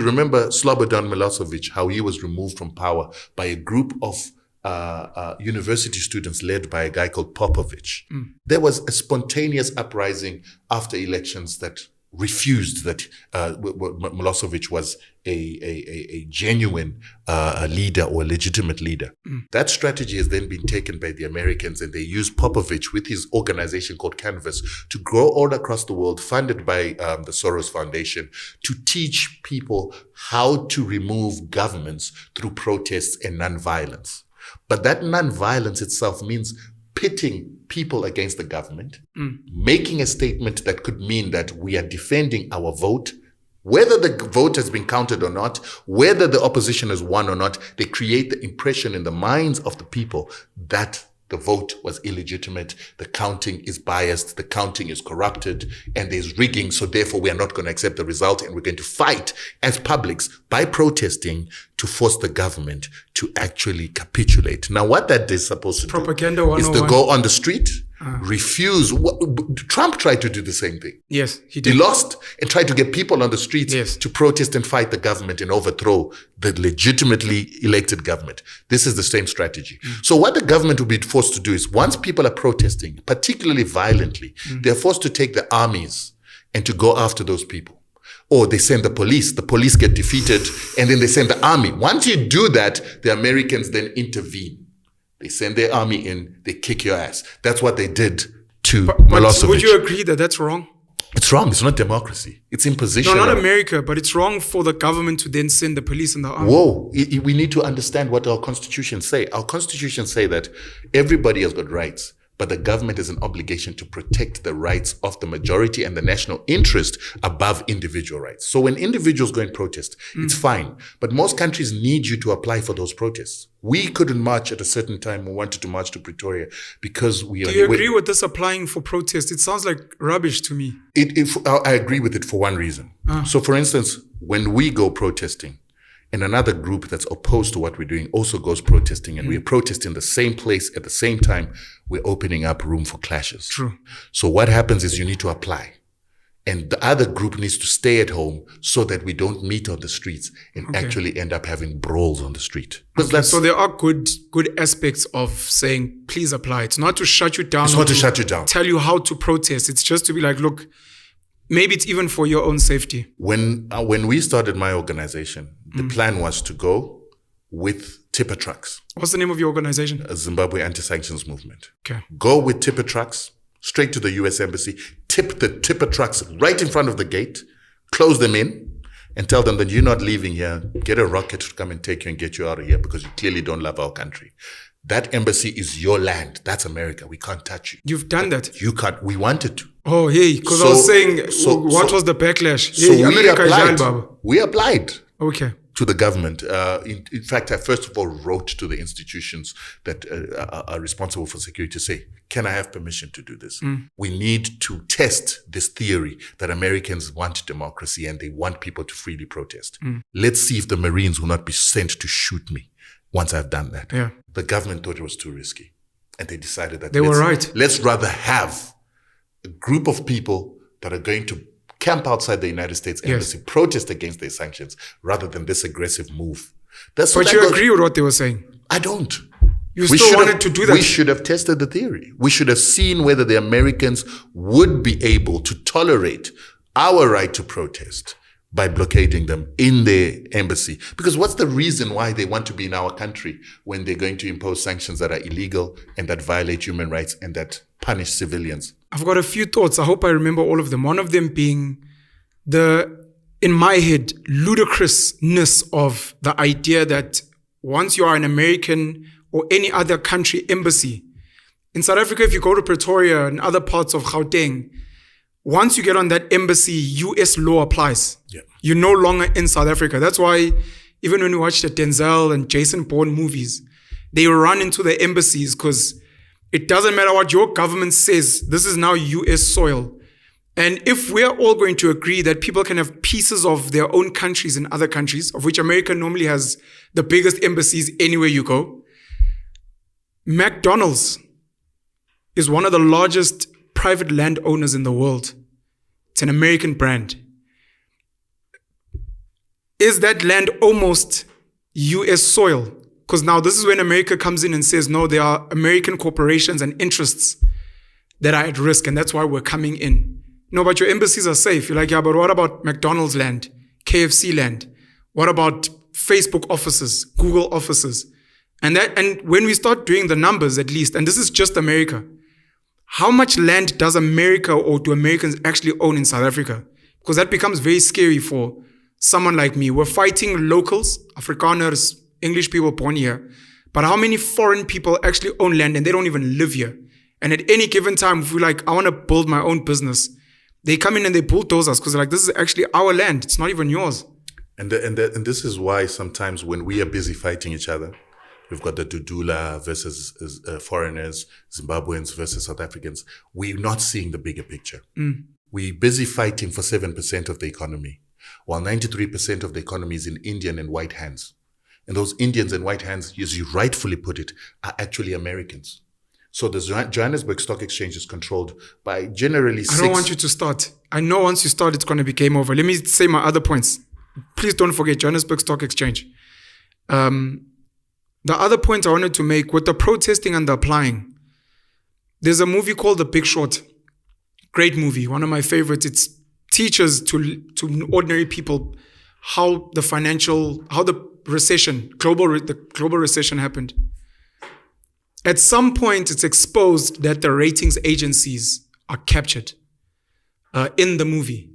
Remember Slobodan Milosevic, how he was removed from power by a group of university students led by a guy called Popovich. There was a spontaneous uprising after elections that refused that Milosevic was a genuine leader or a legitimate leader. That strategy has then been taken by the Americans, and they used Popovich with his organization called Canvas to go all across the world, funded by the Soros Foundation, to teach people how to remove governments through protests and nonviolence. But that nonviolence itself means pitting people against the government, making a statement that could mean that we are defending our vote, whether the vote has been counted or not, whether the opposition has won or not. They create the impression in the minds of the people that the vote was illegitimate, the counting is biased, the counting is corrupted, and there's rigging, so therefore we are not going to accept the result, and we're going to fight as publics by protesting to force the government to actually capitulate. Now, what that is supposed to Propaganda do is to 101. go on the street, refuse. Trump tried to do the same thing. Yes, he did. He lost and tried to get people on the streets Yes. to protest and fight the government and overthrow the legitimately elected government. This is the same strategy. So what the government will be forced to do is, once people are protesting, particularly violently, they're forced to take the armies and to go after those people. Or they send the police get defeated, and then they send the army. Once you do that, the Americans then intervene. They send their army in, they kick your ass. That's what they did to Milosevic. Would you agree that that's wrong? It's wrong. It's not democracy. It's imposition. No, not America, but it's wrong for the government to then send the police and the army. Whoa. We need to understand what our constitutions say. Our constitutions say that everybody has got rights, but the government has an obligation to protect the rights of the majority and the national interest above individual rights. So when individuals go and protest, it's fine. But most countries need you to apply for those protests. We couldn't march at a certain time. We wanted to march to Pretoria because we are... Do you agree with this applying for protest? It sounds like rubbish to me. I agree with it for one reason. So for instance, when we go protesting, and another group that's opposed to what we're doing also goes protesting, and we're protesting the same place at the same time, we're opening up room for clashes. True. So what happens is you need to apply. And the other group needs to stay at home so that we don't meet on the streets and actually end up having brawls on the street. So there are good aspects of saying, please apply. It's not to shut you down. It's not to shut you down. Tell you how to protest. It's just to be like, look, maybe it's even for your own safety. When we started my organization, the plan was to go with tipper trucks. What's the name of your organization? A Zimbabwe Anti-Sanctions Movement. Okay. Go with tipper trucks straight to the US Embassy, tip the tipper trucks right in front of the gate, close them in, and tell them that you're not leaving here. Get a rocket to come and take you and get you out of here because you clearly don't love our country. That embassy is your land. That's America. We can't touch you. You've done that? You can't. We wanted to. Oh, hey, because I was saying, what was the backlash? So hey, we America applied. Baba. We applied. Okay. To the government. In fact, I first of all wrote to the institutions that are responsible for security to say, can I have permission to do this? We need to test this theory that Americans want democracy and they want people to freely protest. Let's see if the Marines will not be sent to shoot me once I've done that. Yeah. The government thought it was too risky. And they decided that they were right. Let's rather have a group of people that are going to camp outside the United States Embassy, protest against their sanctions, rather than this aggressive move. But you agree with what they were saying? I don't. You still wanted to do that? We should have tested the theory. We should have seen whether the Americans would be able to tolerate our right to protest by blockading them in their embassy. Because what's the reason why they want to be in our country when they're going to impose sanctions that are illegal and that violate human rights and that punish civilians? I've got a few thoughts. I hope I remember all of them. One of them being in my head, ludicrousness of the idea that once you are an American or any other country embassy, in South Africa, if you go to Pretoria and other parts of Gauteng, once you get on that embassy, US law applies. Yeah. You're no longer in South Africa. That's why even when you watch the Denzel and Jason Bourne movies, they run into the embassies because it doesn't matter what your government says. This is now US soil. And if we're all going to agree that people can have pieces of their own countries in other countries, of which America normally has the biggest embassies anywhere you go, McDonald's is one of the largest private landowners in the world. It's an American brand. is that land almost US soil? Because now this is when America comes in and says, no, there are American corporations and interests that are at risk, and that's why we're coming in. No, but your embassies are safe. You're like, yeah, but what about McDonald's land, KFC land? What about Facebook offices, Google offices? And when we start doing the numbers, at least, and this is just America, how much land does America or do Americans actually own in South Africa? Because that becomes very scary for someone like me. We're fighting locals, Afrikaners, English people born here. But how many foreign people actually own land and they don't even live here? And at any given time, if we're like, I want to build my own business, they come in and they bulldoze us because they're like, this is actually our land. It's not even yours. And this is why sometimes when we are busy fighting each other, we've got the Dudula versus foreigners, Zimbabweans versus South Africans, we're not seeing the bigger picture. We're busy fighting for 7% of the economy, while 93% of the economy is in Indian and white hands. And those Indians and white hands, as you rightfully put it, are actually Americans. So the Johannesburg Stock Exchange is controlled by generally I don't want you to start. I know once you start, it's going to be game over. Let me say my other points. Please don't forget Johannesburg Stock Exchange. The other point I wanted to make with the protesting and the applying, there's a movie called The Big Short. Great movie. One of my favorites. It teaches to ordinary people how the global recession happened. At some point, it's exposed that the ratings agencies are captured in the movie.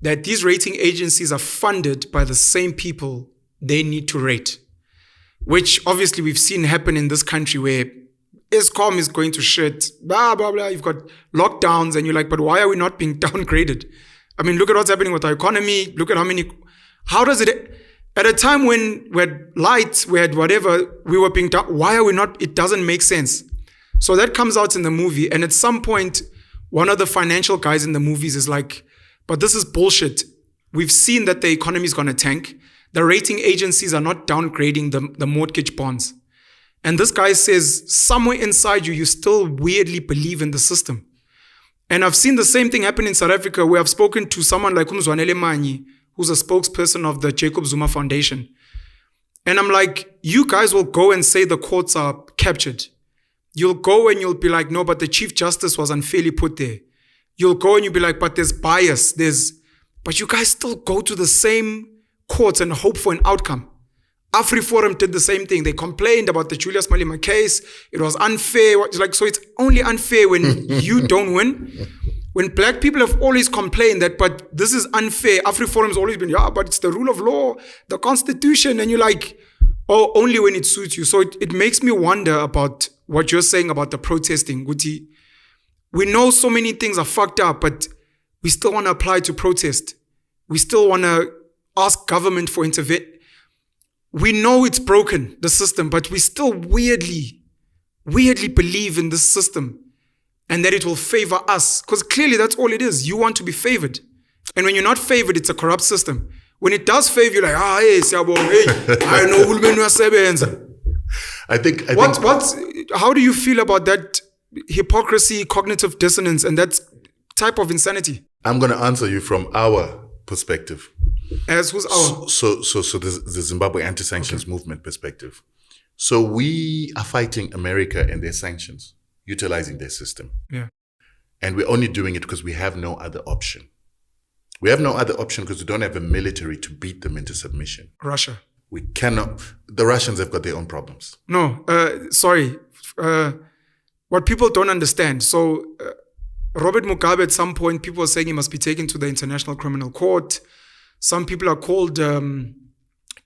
That these rating agencies are funded by the same people they need to rate, which obviously we've seen happen in this country where Eskom is going to shit, blah, blah, blah. You've got lockdowns and you're like, but why are we not being downgraded? I mean, look at what's happening with our economy. Look at how does it, at a time when we had lights, we had whatever, we were being down, why are we not, it doesn't make sense. So that comes out in the movie. And at some point, one of the financial guys in the movies is like, but this is bullshit. We've seen that the economy is going to tank. The rating agencies are not downgrading the mortgage bonds. And this guy says, somewhere inside you still weirdly believe in the system. And I've seen the same thing happen in South Africa, where I've spoken to someone like Umzwanele Manyi, who's a spokesperson of the Jacob Zuma Foundation. And I'm like, you guys will go and say the courts are captured. You'll go and you'll be like, no, but the Chief Justice was unfairly put there. You'll go and you'll be like, but there's bias. But you guys still go to the same courts and hope for an outcome. AfriForum did the same thing. They complained about the Julius Malema case. It was unfair. So it's only unfair when you don't win. When black people have always complained that, but this is unfair. AfriForum has always been, yeah, but it's the rule of law, the constitution. And you're like, oh, only when it suits you. So it makes me wonder about what you're saying about the protesting. Guti, we know so many things are fucked up, but we still want to apply to protest. We still want to ask government for intervention. We know it's broken, the system, but we still weirdly believe in this system and that it will favor us. Because clearly that's all it is. You want to be favored. And when you're not favored, it's a corrupt system. When it does favor you, like, hey, I know. I think how do you feel about that hypocrisy, cognitive dissonance, and that type of insanity? I'm going to answer you from our perspective. As who's our? So the Zimbabwe anti-sanctions movement perspective. So we are fighting America and their sanctions, utilizing their system. Yeah. And we're only doing it because we have no other option. We have no other option because we don't have a military to beat them into submission. Russia. We cannot. The Russians have got their own problems. No, sorry. What people don't understand. So Robert Mugabe, at some point, people were saying he must be taken to the International Criminal Court. Some people are called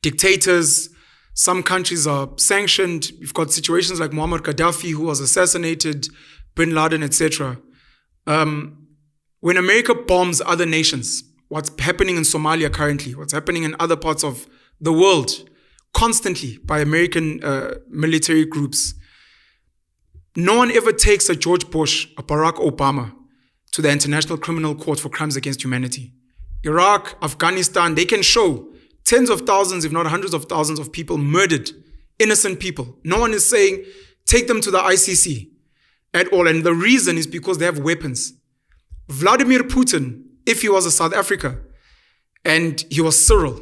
dictators. Some countries are sanctioned. You've got situations like Muammar Gaddafi, who was assassinated, Bin Laden, etc. When America bombs other nations, what's happening in Somalia currently, what's happening in other parts of the world, constantly by American military groups, no one ever takes a George Bush, a Barack Obama to the International Criminal Court for crimes against humanity. Iraq, Afghanistan, they can show tens of thousands, if not hundreds of thousands of people murdered, innocent people. No one is saying, take them to the ICC at all. And the reason is because they have weapons. Vladimir Putin, if he was a South Africa and he was Cyril,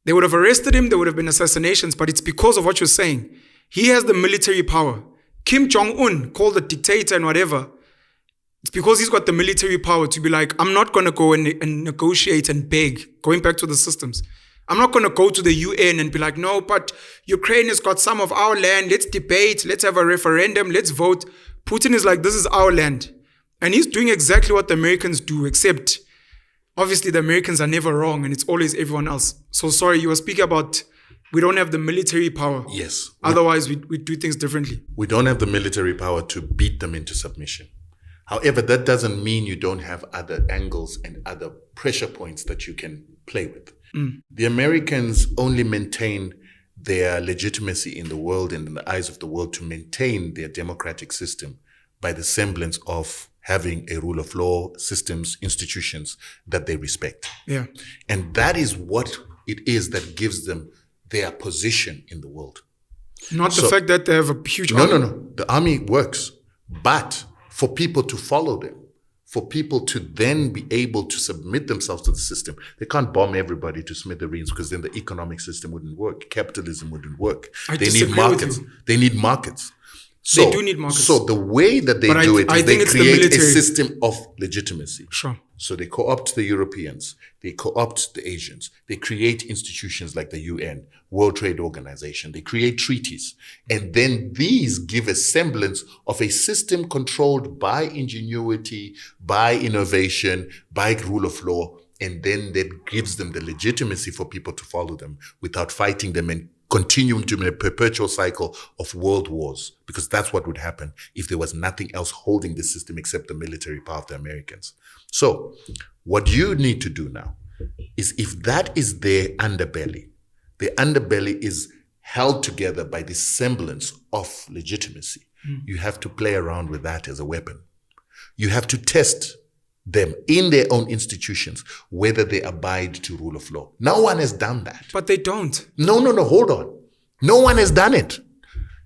They would have arrested him. There would have been assassinations, but it's because of what you're saying. He has the military power. Kim Jong-un, called a dictator and whatever, it's because he's got the military power to be like, I'm not going to go and negotiate and beg, going back to the systems. I'm not going to go to the UN and be like, no, but Ukraine has got some of our land. Let's debate. Let's have a referendum. Let's vote. Putin is like, this is our land. And he's doing exactly what the Americans do, except obviously the Americans are never wrong and it's always everyone else. So sorry, you were speaking about we don't have the military power. Yes. Otherwise, we do things differently. We don't have the military power to beat them into submission. However, that doesn't mean you don't have other angles and other pressure points that you can play with. The Americans only maintain their legitimacy in the world and in the eyes of the world to maintain their democratic system by the semblance of having a rule of law, systems, institutions that they respect. Yeah. And that is what it is that gives them their position in the world. Not the fact that they have a huge army. No. The army works. But for people to follow them, for people to then be able to submit themselves to the system, they can't bomb everybody to smithereens because then the economic system wouldn't work. Capitalism wouldn't work. They need markets. They need markets. So, they do need markets. So the way that they do it is they create a system of legitimacy. Sure. So they co-opt the Europeans, they co-opt the Asians, they create institutions like the UN, World Trade Organization, they create treaties. And then these give a semblance of a system controlled by ingenuity, by innovation, by rule of law. And then that gives them the legitimacy for people to follow them without fighting them and continuing to be a perpetual cycle of world wars, because that's what would happen if there was nothing else holding the system except the military power of the Americans. So what you need to do now is, if that is their underbelly, the underbelly is held together by this semblance of legitimacy, you have to play around with that as a weapon. You have to test them in their own institutions, whether they abide to rule of law. No one has done that. But they don't. No, hold on. No one has done it.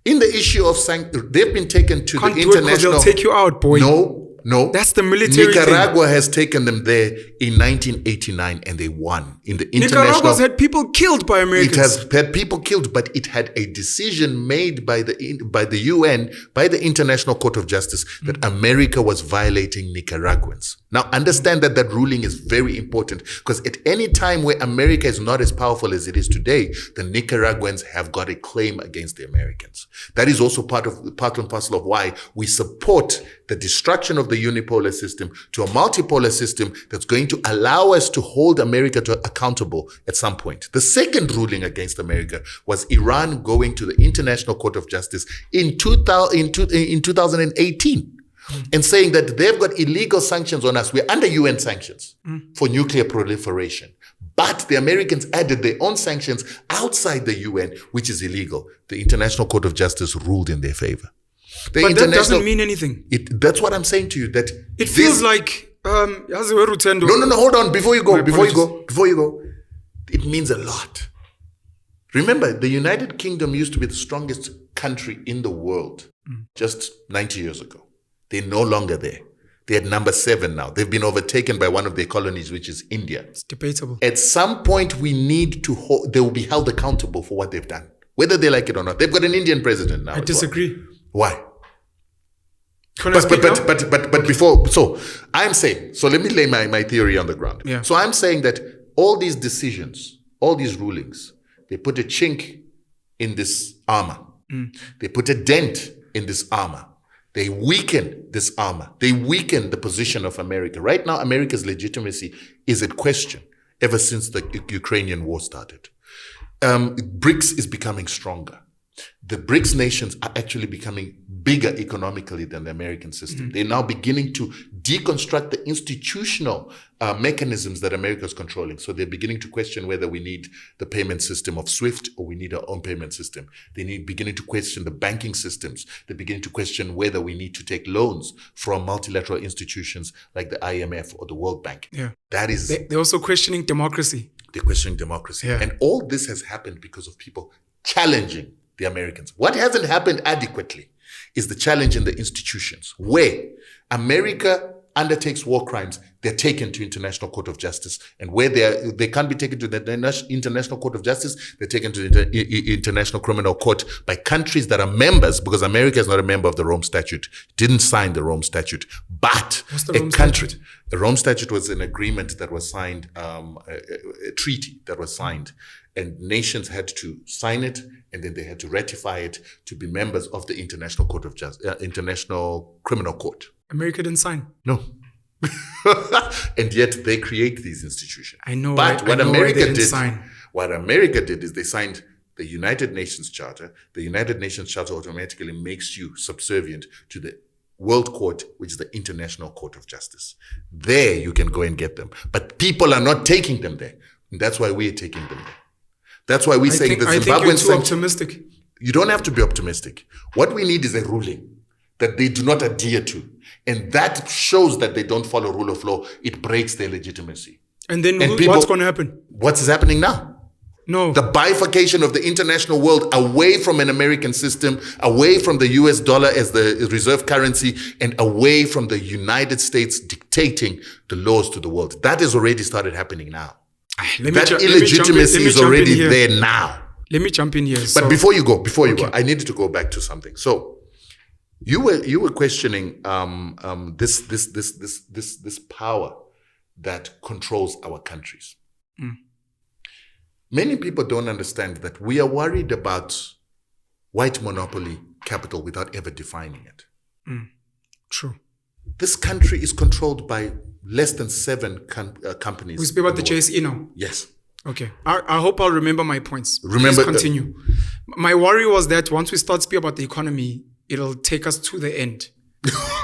In the issue of sanctions, they've been taken to Can't the do it 'cause international... they'll take you out, boy. No. That's the military Nicaragua has taken them there in 1989 and they won. In the international... Nicaragua's had people killed by Americans. It has had people killed, but it had a decision made by the UN, by the International Court of Justice, that America was violating Nicaraguans. Now, understand that that ruling is very important, because at any time where America is not as powerful as it is today, the Nicaraguans have got a claim against the Americans. That is also part and parcel of why we support the destruction of the unipolar system to a multipolar system that's going to allow us to hold America accountable at some point. The second ruling against America was Iran going to the International Court of Justice in 2018 and saying that they've got illegal sanctions on us. We're under UN sanctions for nuclear proliferation. But the Americans added their own sanctions outside the UN, which is illegal. The International Court of Justice ruled in their favor. But that doesn't mean anything. That's what I'm saying to you. That it feels like Rutendo. No. Hold on. Before you go. It means a lot. Remember, the United Kingdom used to be the strongest country in the world just 90 years ago. They're no longer there. They're at number 7 now. They've been overtaken by one of their colonies, which is India. It's debatable. At some point, we need to they will be held accountable for what they've done, whether they like it or not. They've got an Indian president now. I disagree. Why? But before, so I'm saying, so let me lay my theory on the ground. Yeah. So I'm saying that all these decisions, all these rulings, they put a chink in this armor. They put a dent in this armor. They weaken this armor. They weaken the position of America. Right now, America's legitimacy is at question ever since the Ukrainian war started. BRICS is becoming stronger. The BRICS nations are actually becoming bigger economically than the American system. They're now beginning to deconstruct the institutional mechanisms that America is controlling. So they're beginning to question whether we need the payment system of SWIFT or we need our own payment system. Beginning to question the banking systems. They're beginning to question whether we need to take loans from multilateral institutions like the IMF or the World Bank. Yeah. That is... They're also questioning democracy. They're questioning democracy. Yeah. And all this has happened because of people challenging the Americans. What hasn't happened adequately is the challenge in the institutions, where America undertakes war crimes, they're taken to International Court of Justice. And where they can't be taken to the International Court of Justice, they're taken to the International Criminal Court by countries that are members, because America is not a member of the Rome Statute, didn't sign the Rome Statute. But what's the Rome Statute? The Rome Statute was an agreement that was signed, a treaty that was signed. And nations had to sign it, and then they had to ratify it to be members of the International Court of International Criminal Court. America didn't sign. No. And yet they create these institutions. I know. But what America did is they signed the United Nations Charter. The United Nations Charter automatically makes you subservient to the World Court, which is the International Court of Justice. There you can go and get them. But people are not taking them there. And that's why we're taking them there. That's why we're saying that Zimbabwean I think you're too optimistic. You don't have to be optimistic. What we need is a ruling that they do not adhere to. And that shows that they don't follow rule of law. It breaks their legitimacy. And then what's going to happen? What's happening now? No. The bifurcation of the international world away from an American system, away from the US dollar as the reserve currency, and away from the United States dictating the laws to the world. That has already started happening now. That illegitimacy is already there now. Let me jump in here. But before you go, I needed to go back to something. So you were questioning this power that controls our countries. Many people don't understand that we are worried about white monopoly capital without ever defining it. True. This country is controlled by less than 7 companies. We speak about the JSE now. Yes. Okay. I hope I'll remember my points. Remember. Please continue. My worry was that once we start speaking about the economy, it'll take us to the end.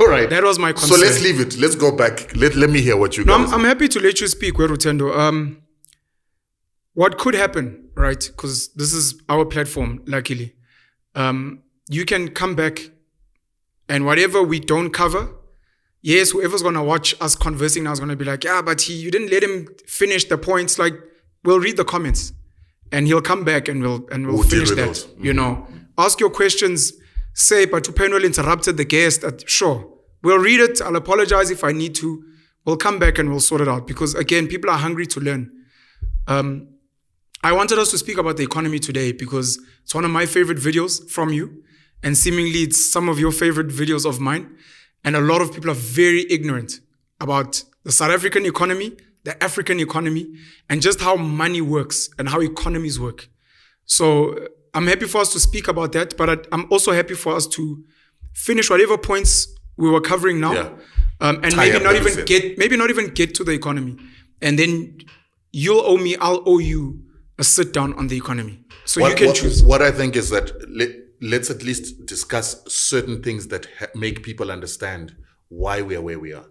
All right. That was my concern. So let's leave it. Let's go back. Let me hear what you guys. I'm happy to let you speak, Rutendo. What could happen, right? Because this is our platform, luckily. You can come back and whatever we don't cover, yes, whoever's going to watch us conversing now is going to be like, yeah, but you didn't let him finish the points. Like, we'll read the comments and he'll come back and we'll finish that. Those. You know, ask your questions, say, but Penuel interrupted the guest. Sure, we'll read it. I'll apologize if I need to. We'll come back and we'll sort it out because, again, people are hungry to learn. I wanted us to speak about the economy today because it's one of my favorite videos from you. And seemingly it's some of your favorite videos of mine. And a lot of people are very ignorant about the South African economy, the African economy, and just how money works and how economies work. So I'm happy for us to speak about that, but I'm also happy for us to finish whatever points we were covering now. Yeah. And maybe not even get to the economy. And then you'll owe me, I'll owe you a sit down on the economy. So you can choose. What I think is that let's at least discuss certain things that make people understand why we are where we are,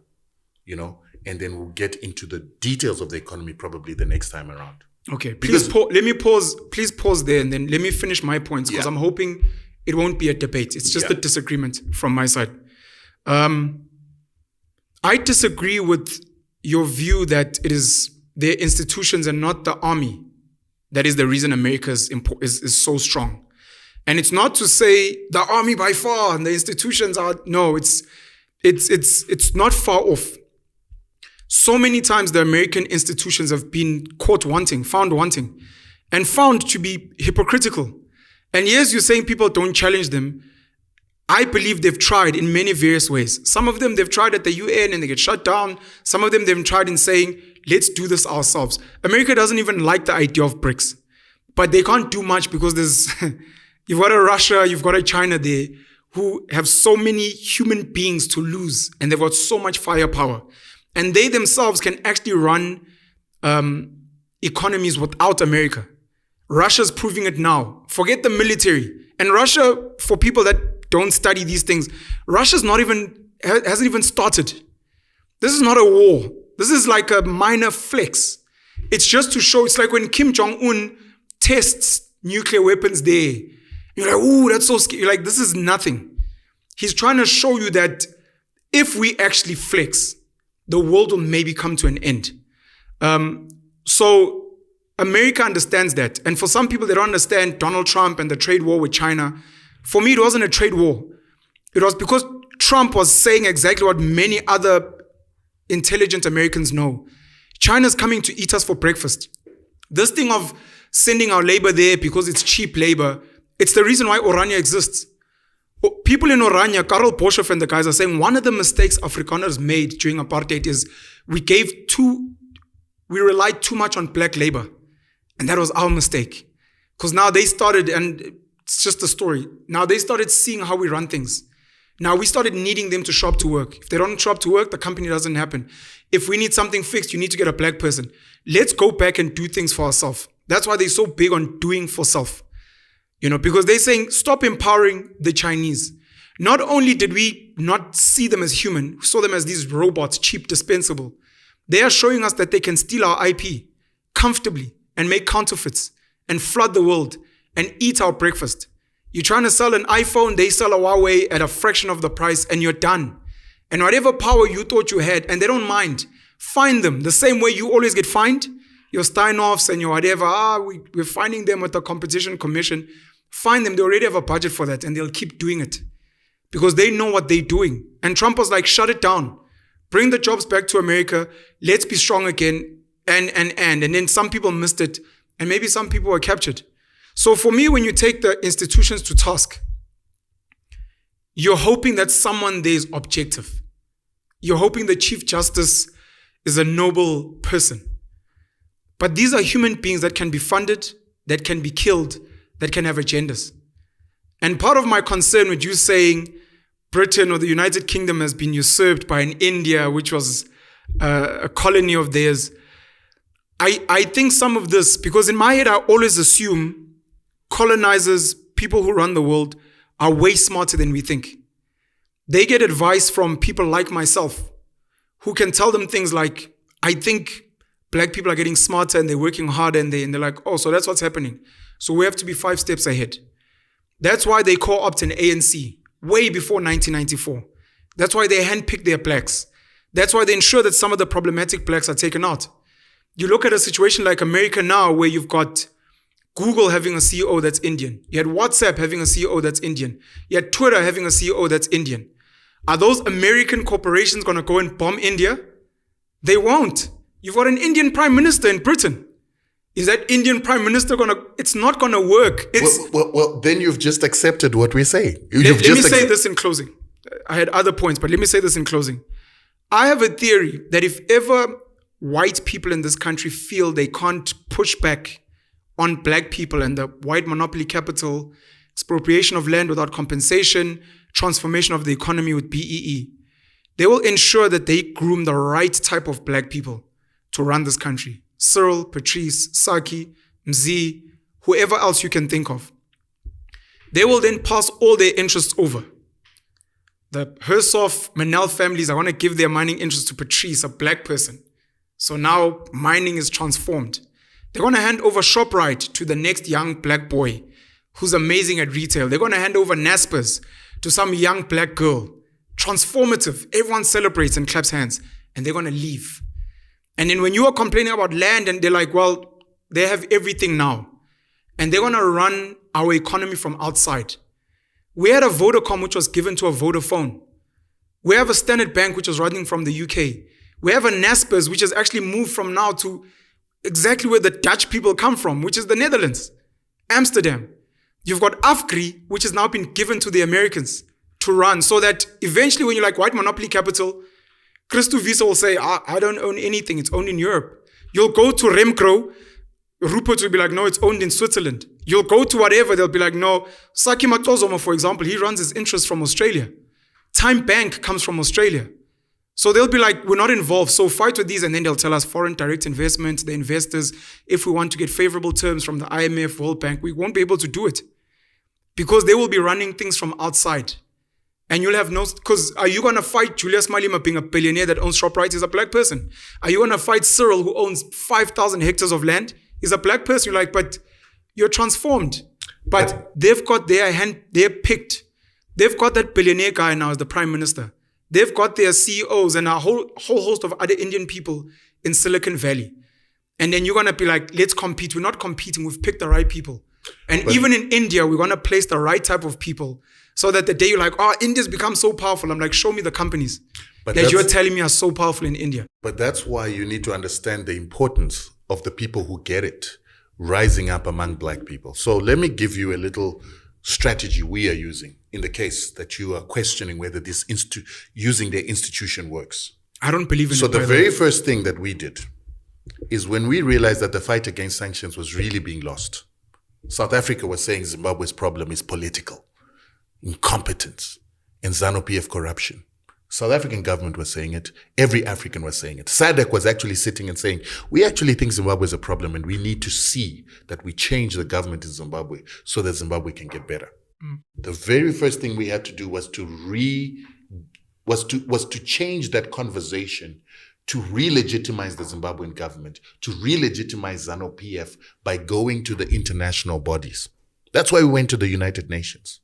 you know, and then we'll get into the details of the economy probably the next time around. Okay, let me pause. Please pause there and then let me finish my points because I'm hoping it won't be a debate. It's just a disagreement from my side. I disagree with your view that it is their institutions and not the army that is the reason America is so strong. And it's not to say the army by far and the institutions are, no, it's not far off. So many times the American institutions have been caught wanting, found wanting, and found to be hypocritical. And yes, you're saying people don't challenge them. I believe they've tried in many various ways. Some of them they've tried at the UN and they get shut down. Some of them they've tried in saying, let's do this ourselves. America doesn't even like the idea of BRICS. But they can't do much because there's, you've got a Russia, you've got a China there who have so many human beings to lose and they've got so much firepower. And they themselves can actually run economies without America. Russia's proving it now. Forget the military. And Russia, for people that don't study these things, Russia's hasn't even started. This is not a war. This is like a minor flex. It's just to show, it's like when Kim Jong-un tests nuclear weapons there. You're like, ooh, that's so scary. You're like, this is nothing. He's trying to show you that if we actually flex, the world will maybe come to an end. So America understands that. And for some people, they don't understand Donald Trump and the trade war with China. For me, it wasn't a trade war. It was because Trump was saying exactly what many other intelligent Americans know. China's coming to eat us for breakfast. This thing of sending our labor there because it's cheap labor, it's the reason why Orania exists. People in Orania, Karel Boshoff and the guys are saying one of the mistakes Afrikaners made during apartheid is we relied too much on black labor. And that was our mistake. Because now they started, and it's just a story, now they started seeing how we run things. Now we started needing them to show up to work. If they don't show up to work, the company doesn't happen. If we need something fixed, you need to get a black person. Let's go back and do things for ourselves. That's why they're so big on doing for self. Because they're saying, stop empowering the Chinese. Not only did we not see them as human, we saw them as these robots, cheap, dispensable. They are showing us that they can steal our IP comfortably and make counterfeits and flood the world and eat our breakfast. You're trying to sell an iPhone, they sell a Huawei at a fraction of the price, and you're done. And whatever power you thought you had, and they don't mind, find them. The same way you always get fined, your Steinhoffs and your whatever, we're finding them with the Competition Commission. Find them, they already have a budget for that, and they'll keep doing it. Because they know what they're doing. And Trump was like, shut it down. Bring the jobs back to America. Let's be strong again. And then some people missed it. And maybe some people were captured. So for me, when you take the institutions to task, you're hoping that someone there is objective. You're hoping the Chief Justice is a noble person. But these are human beings that can be funded, that can be killed, that can have agendas. And part of my concern with you saying Britain or the United Kingdom has been usurped by an India, which was a colony of theirs, I think some of this, because in my head I always assume colonizers, people who run the world, are way smarter than we think. They get advice from people like myself who can tell them things like, I think black people are getting smarter and they're working harder, and they're like, oh, so that's what's happening. So we have to be 5 steps ahead. That's why they co-opt an ANC way before 1994. That's why they handpick their blacks. That's why they ensure that some of the problematic blacks are taken out. You look at a situation like America now, where you've got Google having a CEO that's Indian. You had WhatsApp having a CEO that's Indian. You had Twitter having a CEO that's Indian. Are those American corporations going to go and bomb India? They won't. You've got an Indian prime minister in Britain. Is that Indian prime minister it's not going to work. Well, then you've just accepted what we say. Let me say this in closing. I had other points, but let me say this in closing. I have a theory that if ever white people in this country feel they can't push back on black people and the white monopoly capital, expropriation of land without compensation, transformation of the economy with BEE, they will ensure that they groom the right type of black people to run this country. Cyril, Patrice, Saki, Mzi, whoever else you can think of. They will then pass all their interests over. The Hersoff, Manel families are going to give their mining interests to Patrice, a black person. So now mining is transformed. They're going to hand over ShopRite to the next young black boy who's amazing at retail. They're going to hand over Naspers to some young black girl. Transformative. Everyone celebrates and claps hands. And they're going to leave. And then when you are complaining about land and they're like, well, they have everything now. And they're going to run our economy from outside. We had a Vodacom which was given to a Vodafone. We have a Standard Bank which was running from the UK. We have a Naspers which has actually moved from now to exactly where the Dutch people come from, which is the Netherlands, Amsterdam. You've got Afgri, which has now been given to the Americans to run, so that eventually when you're like white monopoly capital, Christo Wiese will say, I don't own anything, it's owned in Europe. You'll go to Remkro, Rupert will be like, no, it's owned in Switzerland. You'll go to whatever, they'll be like, no. Saki Matozoma, for example, he runs his interests from Australia. Time Bank comes from Australia. So they'll be like, we're not involved, so fight with these, and then they'll tell us foreign direct investment, the investors, if we want to get favorable terms from the IMF, World Bank, we won't be able to do it. Because they will be running things from outside. And you'll have no, because are you going to fight Julius Malema being a billionaire that owns ShopRite? He's a black person. Are you going to fight Cyril who owns 5,000 hectares of land? He's a black person. You're like, but you're transformed. But they've got their hand, they're picked. They've got that billionaire guy now as the prime minister. They've got their CEOs and a whole host of other Indian people in Silicon Valley. And then you're going to be like, let's compete. We're not competing. We've picked the right people. And even in India, we're going to place the right type of people So that the day you're like, oh, India's become so powerful. I'm like, show me the companies But that you're that's- telling me are so powerful in India. But that's why you need to understand the importance of the people who get it rising up among black people. So let me give you a little strategy we are using in the case that you are questioning whether this using their institution works. I don't believe in So it. the by way. very first thing that we did is when we realized that the fight against sanctions was really being lost. South Africa was saying Zimbabwe's problem is political, incompetence, and ZANU-PF corruption. South African government was saying it. Every African was saying it. SADC was actually sitting and saying, we actually think Zimbabwe is a problem and we need to see that we change the government in Zimbabwe so that Zimbabwe can get better. The very first thing we had to do was to change that conversation to re-legitimize the Zimbabwean government, to re-legitimize ZANU-PF by going to the international bodies. That's why we went to the United Nations.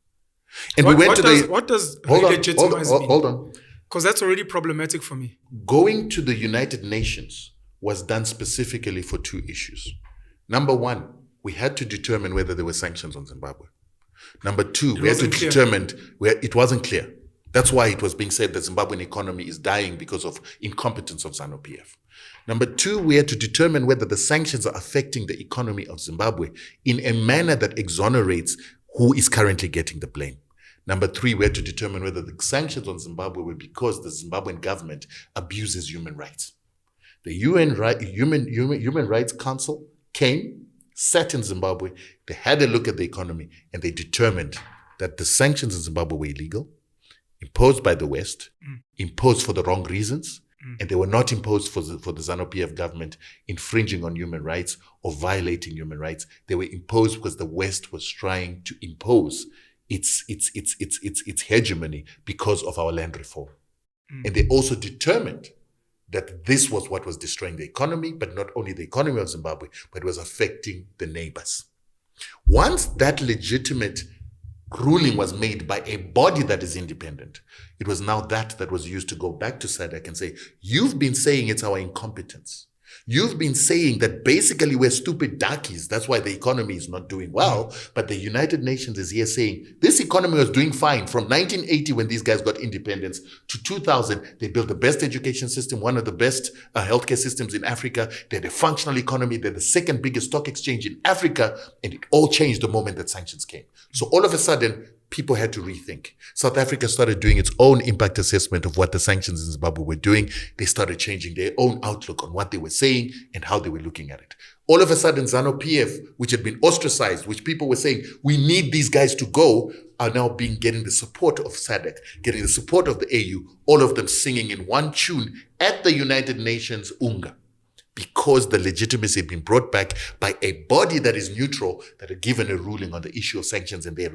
And What does Hold on, legitimize mean? hold on. Because that's already problematic for me. Going to the United Nations was done specifically for two issues. Number one, we had to determine whether there were sanctions on Zimbabwe. Number two, we had to determine where it wasn't clear. That's why it was being said that Zimbabwean economy is dying because of incompetence of ZANU-PF. Number two, we had to determine whether the sanctions are affecting the economy of Zimbabwe in a manner that exonerates who is currently getting the blame. Number three, we had to determine whether the sanctions on Zimbabwe were because the Zimbabwean government abuses human rights. The Human Rights Council came, sat in Zimbabwe, they had a look at the economy, and they determined that the sanctions in Zimbabwe were illegal, imposed by the West, imposed for the wrong reasons, and they were not imposed for the ZANU-PF government infringing on human rights or violating human rights. They were imposed because the West was trying to impose its hegemony because of our land reform. And they also determined that this was what was destroying the economy, but not only the economy of Zimbabwe, but it was affecting the neighbors. Once that legitimate ruling was made by a body that is independent, it was now that was used to go back to SADC and say, you've been saying it's our incompetence. You've been saying that basically we're stupid darkies. That's why the economy is not doing well. But the United Nations is here saying this economy was doing fine from 1980 when these guys got independence to 2000. They built the best education system, one of the best healthcare systems in Africa. They had a functional economy. They're the second biggest stock exchange in Africa. And it all changed the moment that sanctions came. So all of a sudden, people had to rethink. South Africa started doing its own impact assessment of what the sanctions in Zimbabwe were doing. They started changing their own outlook on what they were saying and how they were looking at it. All of a sudden, ZANU-PF, which had been ostracized, which people were saying, we need these guys to go, are now getting the support of SADC, getting the support of the AU, all of them singing in one tune at the United Nations UNGA. Because the legitimacy had been brought back by a body that is neutral, that had given a ruling on the issue of sanctions and their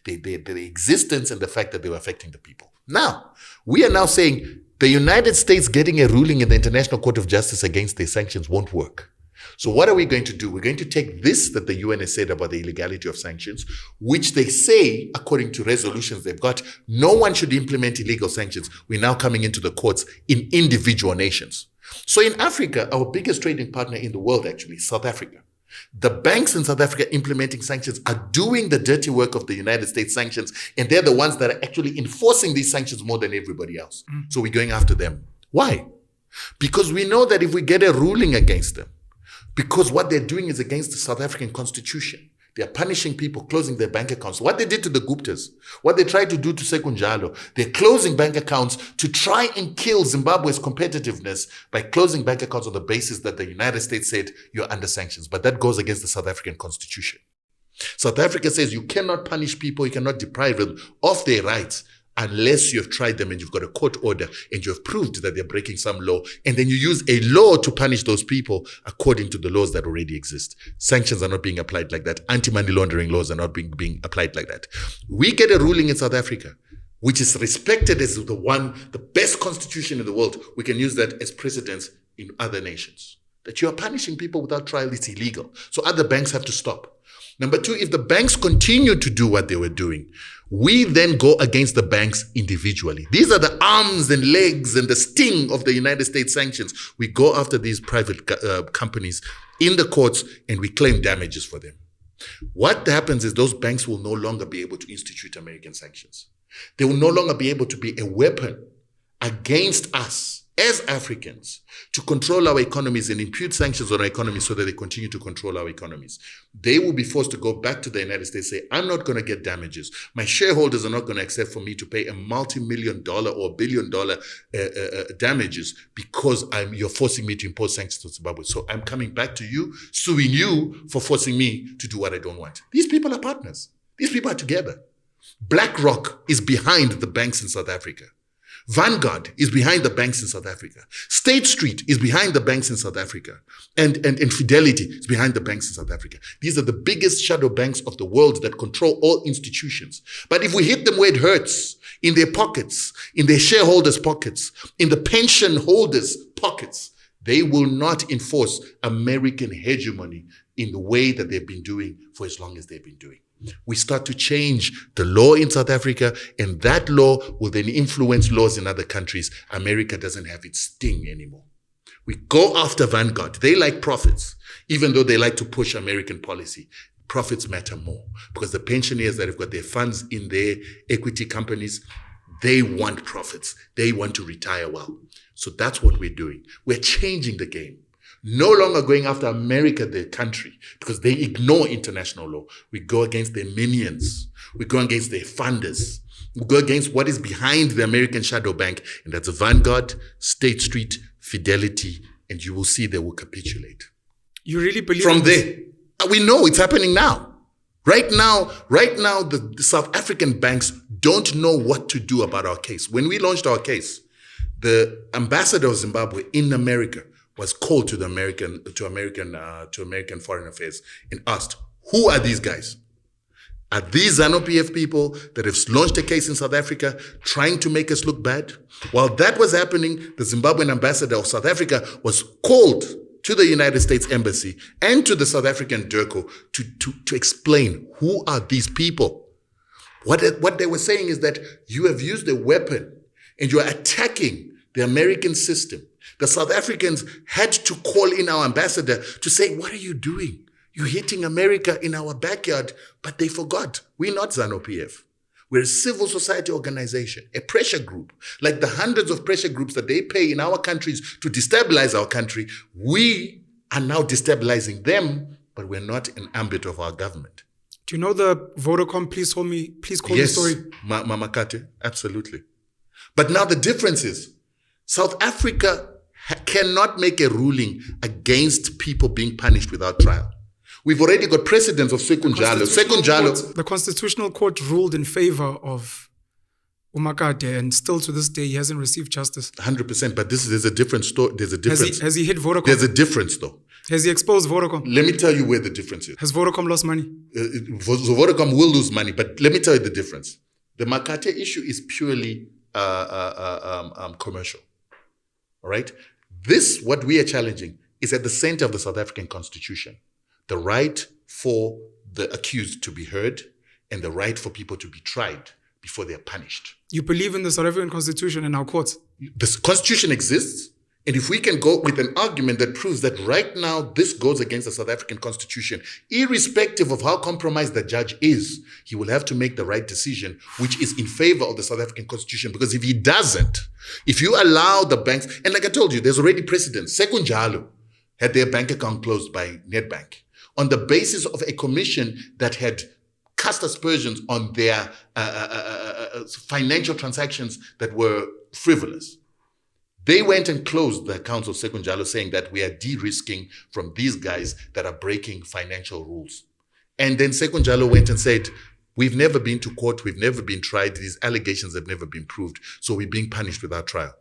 existence and the fact that they were affecting the people. Now, we are now saying the United States getting a ruling in the International Court of Justice against their sanctions won't work. So what are we going to do? We're going to take this that the UN has said about the illegality of sanctions, which they say, according to resolutions they've got, no one should implement illegal sanctions. We're now coming into the courts in individual nations. So in Africa, our biggest trading partner in the world actually is South Africa. The banks in South Africa implementing sanctions are doing the dirty work of the United States sanctions, and they're the ones that are actually enforcing these sanctions more than everybody else. So we're going after them. Why? Because we know that if we get a ruling against them, because what they're doing is against the South African Constitution. They're punishing people, closing their bank accounts. What they did to the Guptas, what they tried to do to Sekunjalo, they're closing bank accounts to try and kill Zimbabwe's competitiveness by closing bank accounts on the basis that the United States said you're under sanctions. But that goes against the South African Constitution. South Africa says you cannot punish people, you cannot deprive them of their rights unless you have tried them and you've got a court order and you have proved that they're breaking some law, and then you use a law to punish those people according to the laws that already exist. Sanctions are not being applied like that. Anti-money laundering laws are not being applied like that. We get a ruling in South Africa, which is respected as the best constitution in the world. We can use that as precedence in other nations. That you are punishing people without trial, it's illegal. So other banks have to stop. Number two, if the banks continue to do what they were doing, we then go against the banks individually. These are the arms and legs and the sting of the United States sanctions. We go after these private companies in the courts and we claim damages for them. What happens is those banks will no longer be able to institute American sanctions. They will no longer be able to be a weapon against us as Africans to control our economies and impute sanctions on our economies so that they continue to control our economies. They will be forced to go back to the United States and say, I'm not going to get damages. My shareholders are not going to accept for me to pay a multi-million-dollar or billion-dollar damages because you're forcing me to impose sanctions on Zimbabwe. So I'm coming back to you, suing you for forcing me to do what I don't want. These people are partners. These people are together. BlackRock is behind the banks in South Africa. Vanguard is behind the banks in South Africa. State Street is behind the banks in South Africa. And Fidelity is behind the banks in South Africa. These are the biggest shadow banks of the world that control all institutions. But if we hit them where it hurts, in their pockets, in their shareholders' pockets, in the pension holders' pockets, they will not enforce American hegemony in the way that they've been doing for as long as they've been doing. We start to change the law in South Africa, and that law will then influence laws in other countries. America doesn't have its sting anymore. We go after Vanguard. They like profits, even though they like to push American policy. Profits matter more because the pensioners that have got their funds in their equity companies, they want profits. They want to retire well. So that's what we're doing. We're changing the game. No longer going after America, their country, because they ignore international law. We go against their minions. We go against their funders. We go against what is behind the American shadow bank, and that's Vanguard, State Street, Fidelity, and you will see they will capitulate. You really believe from there? We know it's happening now. Right now, the South African banks don't know what to do about our case. When we launched our case, the ambassador of Zimbabwe in America was called to American Foreign Affairs and asked, who are these guys? Are these ZANU-PF people that have launched a case in South Africa trying to make us look bad? While that was happening, the Zimbabwean ambassador of South Africa was called to the United States Embassy and to the South African DIRCO to explain who are these people. What they were saying is that you have used a weapon and you are attacking the American system. The South Africans had to call in our ambassador to say, what are you doing? You're hitting America in our backyard. But they forgot. We're not ZANU-PF. We're a civil society organization, a pressure group. Like the hundreds of pressure groups that they pay in our countries to destabilize our country, we are now destabilizing them, but we're not an ambit of our government. Do you know the Vodacom please call me story? Yes, Mama Kate, absolutely. But now the difference is, South Africa cannot make a ruling against people being punished without trial. We've already got precedents of Sekunjalo. The Constitutional Court ruled in favor of Umakade, and still to this day he hasn't received justice. 100%, but there's a different story. There's a difference. Has he hit Vodacom? There's a difference, though. Has he exposed Vodacom? Let me tell you where the difference is. Has Vodacom lost money? Vodacom will lose money, but let me tell you the difference. The Makate issue is purely commercial. All right? What we are challenging, is at the center of the South African Constitution. The right for the accused to be heard and the right for people to be tried before they are punished. You believe in the South African Constitution and our courts? The Constitution exists. And if we can go with an argument that proves that right now this goes against the South African Constitution, irrespective of how compromised the judge is, he will have to make the right decision, which is in favor of the South African Constitution. Because if he doesn't, if you allow the banks, and like I told you, there's already precedent. Sekunjalo had their bank account closed by Nedbank on the basis of a commission that had cast aspersions on their financial transactions that were frivolous. They went and closed the accounts of Sekunjalo, saying that we are de-risking from these guys that are breaking financial rules. And then Sekunjalo went and said, we've never been to court, we've never been tried, these allegations have never been proved, so we're being punished without trial.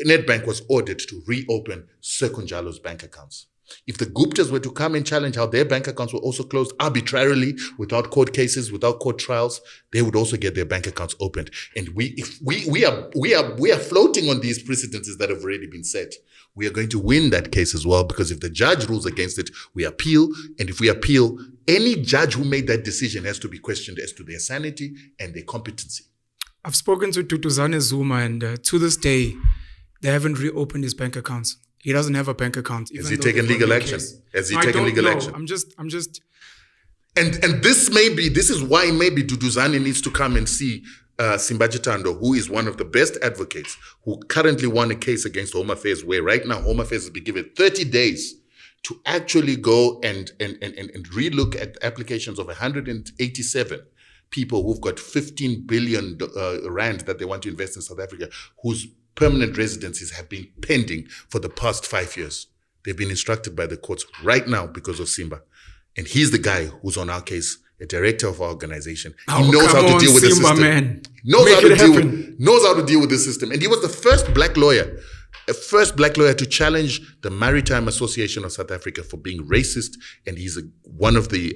Nedbank was ordered to reopen Sekunjalo's bank accounts. If the Guptas were to come and challenge how their bank accounts were also closed arbitrarily, without court cases, without court trials, they would also get their bank accounts opened. And we are floating on these precedences that have already been set. We are going to win that case as well, because if the judge rules against it, we appeal. And if we appeal, any judge who made that decision has to be questioned as to their sanity and their competency. I've spoken to Tutuzane Zuma, and to this day, they haven't reopened his bank accounts. He doesn't have a bank account. Has he taken legal action? Has he taken legal action? I'm just. And this is why maybe Duduzane needs to come and see Simbaji Tando, who is one of the best advocates, who currently won a case against Home Affairs, where right now Home Affairs has been given 30 days to actually go and relook at applications of 187 people who've got 15 billion rand that they want to invest in South Africa, whose permanent residencies have been pending for the past 5 years. They've been instructed by the courts right now because of Simba. And he's the guy who's on our case, a director of our organization. He knows how to deal with the system. Man. Knows how to deal with the system. And he was the first black lawyer to challenge the Maritime Association of South Africa for being racist. And he's one of the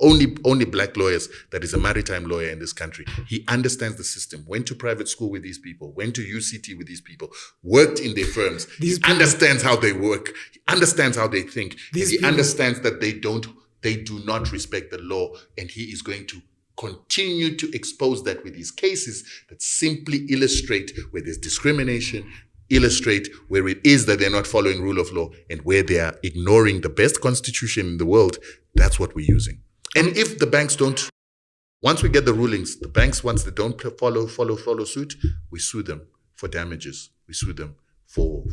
only black lawyers that is a maritime lawyer in this country. He understands the system, went to private school with these people, went to UCT with these people, worked in their firms. He understands how they work. He understands how they think. He understands that they do not respect the law, and he is going to continue to expose that with his cases that simply illustrate where there's discrimination, illustrate where it is that they're not following rule of law, and where they are ignoring the best constitution in the world. That's what we're using. And if the banks don't, once we get the rulings, the banks, once they don't follow suit, we sue them for damages. We sue them for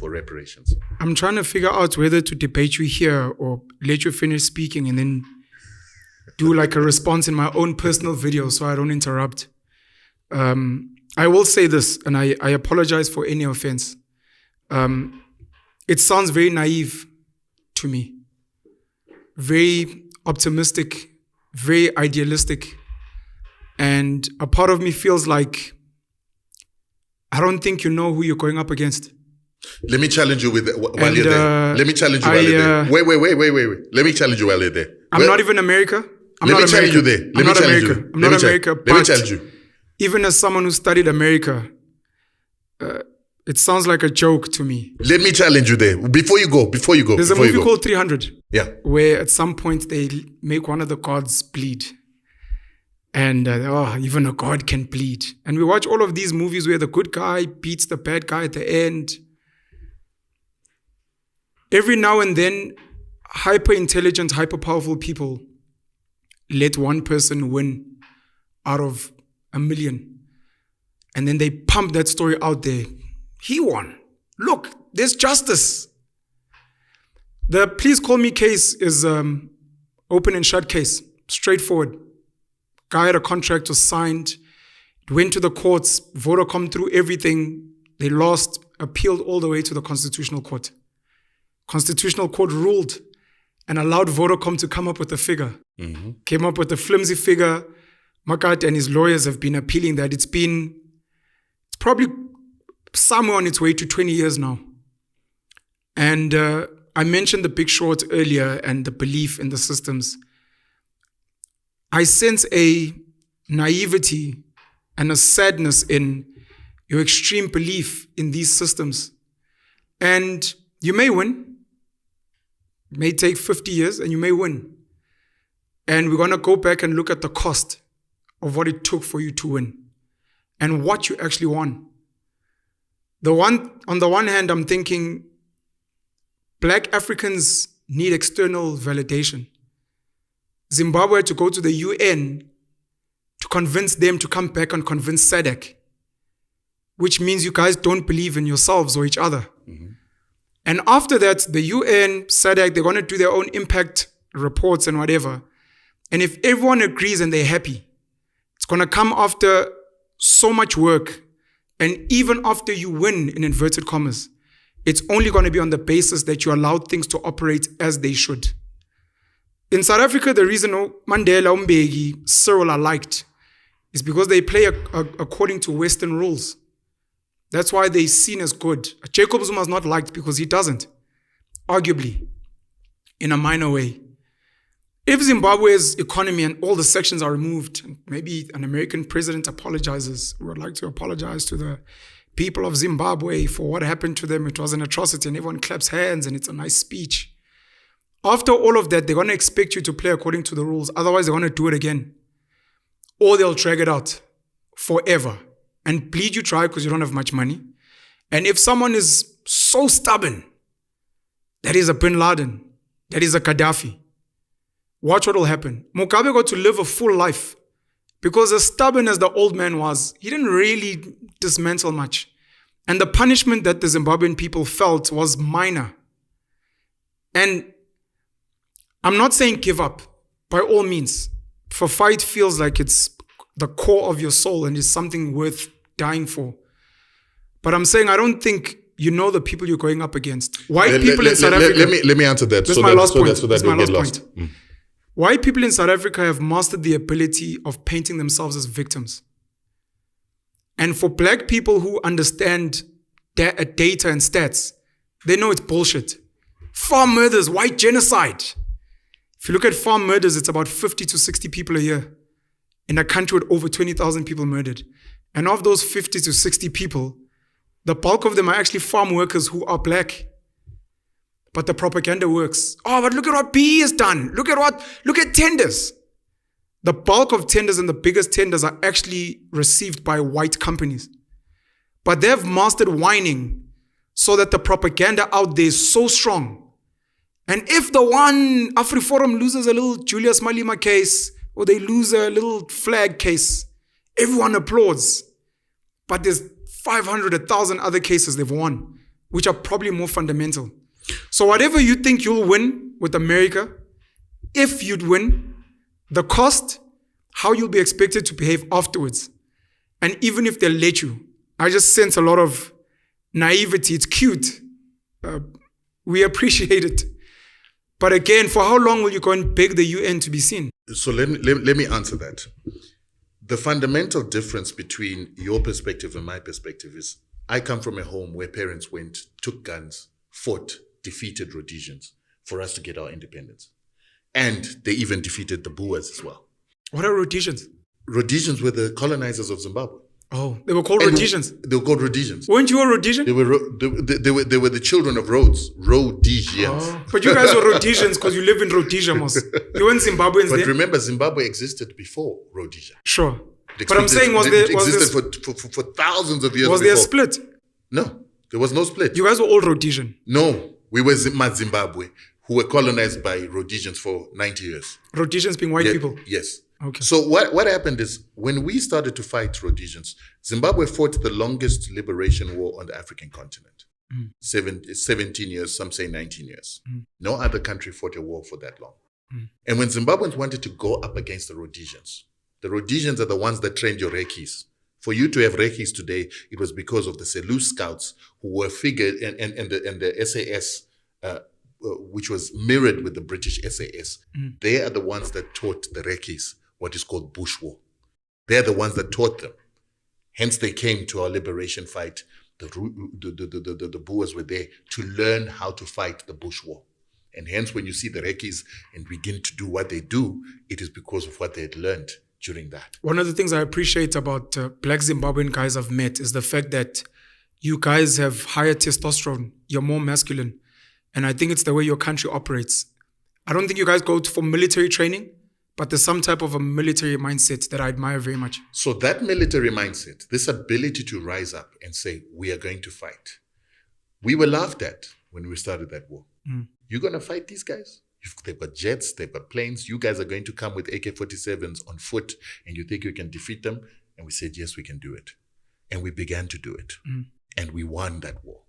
reparations. I'm trying to figure out whether to debate you here or let you finish speaking and then do like a response in my own personal video so I don't interrupt. I will say this, and I apologize for any offense. It sounds very naive to me, very optimistic, very idealistic, and a part of me feels like I don't think you know who you're going up against. Let me challenge you with while you're there. Let me challenge you while you're there. Wait. Let me challenge you while you're there. I'm not even America. Let me challenge you there. I'm not America. I'm not America. Let me challenge you. Even as someone who studied America, it sounds like a joke to me. Let me challenge you there. Before you go. There's a movie called 300. Yeah. Where at some point they make one of the gods bleed. And even a god can bleed. And we watch all of these movies where the good guy beats the bad guy at the end. Every now and then, hyper-intelligent, hyper-powerful people let one person win out of 1 million. And then they pump that story out there. He won. Look, there's justice. The Please Call Me case is open and shut case. Straightforward. Guy had a contract, was signed. It went to the courts. Vodacom through everything. They lost, appealed all the way to the Constitutional Court. Constitutional Court ruled and allowed Vodacom to come up with a figure. Mm-hmm. Came up with a flimsy figure. Makat and his lawyers have been appealing that. It's probably somewhere on its way to 20 years now. And I mentioned The Big Short earlier and the belief in the systems. I sense a naivety and a sadness in your extreme belief in these systems. And you may win. It may take 50 years and you may win. And we're going to go back and look at the cost of what it took for you to win and what you actually won. On the one hand, I'm thinking Black Africans need external validation. Zimbabwe had to go to the UN to convince them to come back and convince SADC, which means you guys don't believe in yourselves or each other. Mm-hmm. And after that, the UN, SADC, they're going to do their own impact reports and whatever. And if everyone agrees and they're happy, it's going to come after so much work. And even after you win, in inverted commas, it's only going to be on the basis that you allowed things to operate as they should. In South Africa, the reason Mandela, Mbeki, Cyril are liked is because they play according to Western rules. That's why they're seen as good. Jacob Zuma is not liked because he doesn't, arguably, in a minor way. If Zimbabwe's economy and all the sections are removed, maybe an American president apologizes, we would like to apologize to the people of Zimbabwe for what happened to them. It was an atrocity, and everyone claps hands and it's a nice speech. After all of that, they're going to expect you to play according to the rules. Otherwise, they're going to do it again. Or they'll drag it out forever and bleed you dry because you don't have much money. And if someone is so stubborn, that is a Bin Laden, that is a Gaddafi, watch what will happen. Mugabe got to live a full life because as stubborn as the old man was, he didn't really dismantle much. And the punishment that the Zimbabwean people felt was minor. And I'm not saying give up, by all means. For fight feels like it's the core of your soul and is something worth dying for. But I'm saying I don't think you know the people you're going up against. White people in South Africa. Let me answer that. That's my last point. That's my last point. White people in South Africa have mastered the ability of painting themselves as victims. And for black people who understand data and stats, they know it's bullshit. Farm murders, white genocide. If you look at farm murders, it's about 50 to 60 people a year in a country with over 20,000 people murdered. And of those 50 to 60 people, the bulk of them are actually farm workers who are black. But the propaganda works. Oh, but look at what BE has done. Look at tenders. The bulk of tenders and the biggest tenders are actually received by white companies. But they've mastered whining so that the propaganda out there is so strong. And if the one AfriForum loses a little Julius Malema case, or they lose a little flag case, everyone applauds. But there's 500, 1,000 other cases they've won, which are probably more fundamental. So whatever you think you'll win with America, if you'd win, the cost, how you'll be expected to behave afterwards. And even if they let you, I just sense a lot of naivety. It's cute. We appreciate it. But again, for how long will you go and beg the UN to be seen? So let me answer that. The fundamental difference between your perspective and my perspective is I come from a home where parents went, took guns, fought, defeated Rhodesians for us to get our independence. And they even defeated the Boers as well. What are Rhodesians? Rhodesians were the colonizers of Zimbabwe. Oh, they were called Rhodesians. They were called Rhodesians. Weren't you a Rhodesian? They were the children of Rhodes, Rhodesians. Oh, but you guys were Rhodesians because you live in Rhodesia, most. You weren't Zimbabweans but there. Remember, Zimbabwe existed before Rhodesia. Sure. But I'm saying, for thousands of years. Was there a split? No, there was no split. You guys were all Rhodesian. No, we were Zimbabwe, who were colonized by Rhodesians for 90 years. Rhodesians being white people. Yes. Okay. So what happened is when we started to fight Rhodesians, Zimbabwe fought the longest liberation war on the African continent. 17 years, some say 19 years. No other country fought a war for that long. And when Zimbabweans wanted to go up against the Rhodesians are the ones that trained your Rekis. For you to have Rekis today, it was because of the Selous scouts who were figured and the SAS, which was mirrored with the British SAS. They are the ones that taught the Rekis what is called bush war. They're the ones that taught them. Hence, they came to our liberation fight. The Boers were there to learn how to fight the bush war. And hence, when you see the Rekis and begin to do what they do, it is because of what they had learned during that. One of the things I appreciate about black Zimbabwean guys I've met is the fact that you guys have higher testosterone. You're more masculine. And I think it's the way your country operates. I don't think you guys go for military training, but there's some type of a military mindset that I admire very much. So that military mindset, this ability to rise up and say, we are going to fight. We were laughed at when we started that war. You're going to fight these guys? They've got jets, they've got planes. You guys are going to come with AK-47s on foot and you think you can defeat them? And we said, yes, we can do it. And we began to do it. And we won that war.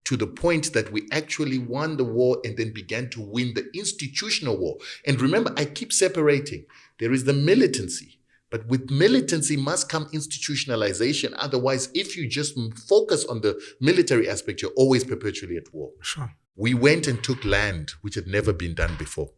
To the point that we actually won the war and then began to win the institutional war. And remember, I keep separating. There is the militancy, but with militancy must come institutionalization. Otherwise, if you just focus on the military aspect, you're always perpetually at war. Sure. We went and took land, which had never been done before.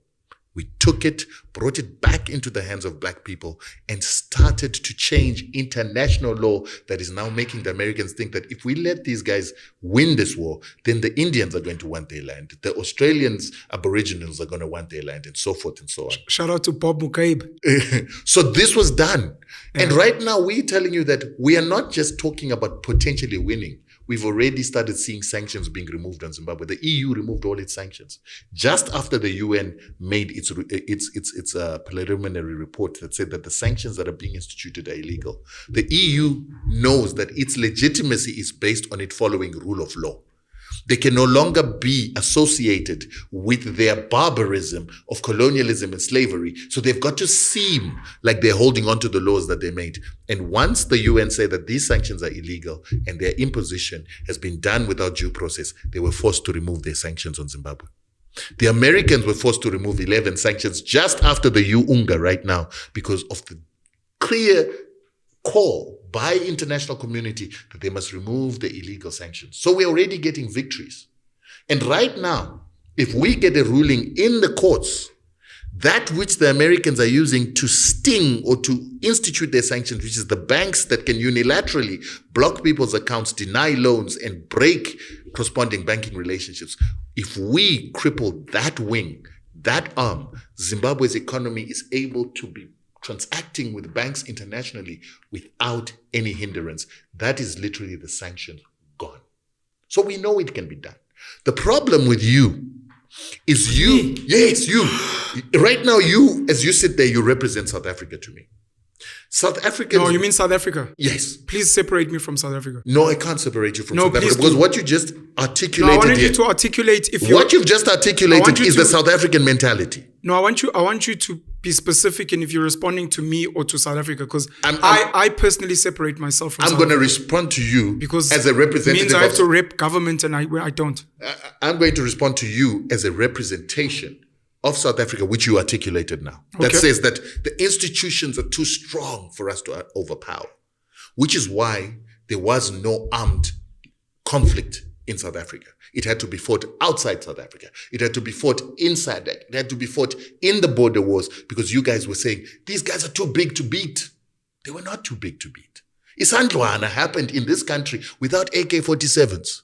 We took it, brought it back into the hands of black people, and started to change international law that is now making the Americans think that if we let these guys win this war, then the Indians are going to want their land. The Australians, Aboriginals are going to want their land, and so forth and so on. Shout out to Bob Mugabe. So this was done. And right now we're telling you that we are not just talking about potentially winning. We've already started seeing sanctions being removed on Zimbabwe. The EU removed all its sanctions just after the UN made its preliminary report that said that the sanctions that are being instituted are illegal. The EU knows that its legitimacy is based on it following rule of law. They can no longer be associated with their barbarism of colonialism and slavery. So they've got to seem like they're holding on to the laws that they made. And once the UN say that these sanctions are illegal and their imposition has been done without due process, they were forced to remove their sanctions on Zimbabwe. The Americans were forced to remove 11 sanctions just after the UNGA right now because of the clear call by international community that they must remove the illegal sanctions. So we're already getting victories. And right now, if we get a ruling in the courts, that which the Americans are using to sting or to institute their sanctions, which is the banks that can unilaterally block people's accounts, deny loans, and break corresponding banking relationships, if we cripple that wing, that arm, Zimbabwe's economy is able to be transacting with banks internationally without any hindrance. That is literally the sanctions gone. So we know it can be done. The problem with you is you. Yes, you. Right now, you, as you sit there, you represent South Africa to me. South Africa. No, you mean South Africa? Yes. Please separate me from South Africa. No, I can't separate you from South Africa because what you just articulated. No, I wanted you to articulate. What you've just articulated is the South African mentality. No, I want you to be specific in if you're responding to me or to South Africa, because I personally separate myself from South Africa. I'm going to respond to you because as a representative. It means I have to rep government and I don't. I'm going to respond to you as a representation of South Africa, which you articulated now. That says that the institutions are too strong for us to overpower, which is why there was no armed conflict in South Africa. It had to be fought outside South Africa. It had to be fought inside that. It had to be fought in the border wars because you guys were saying, these guys are too big to beat. They were not too big to beat. Isandlwana happened in this country without AK-47s,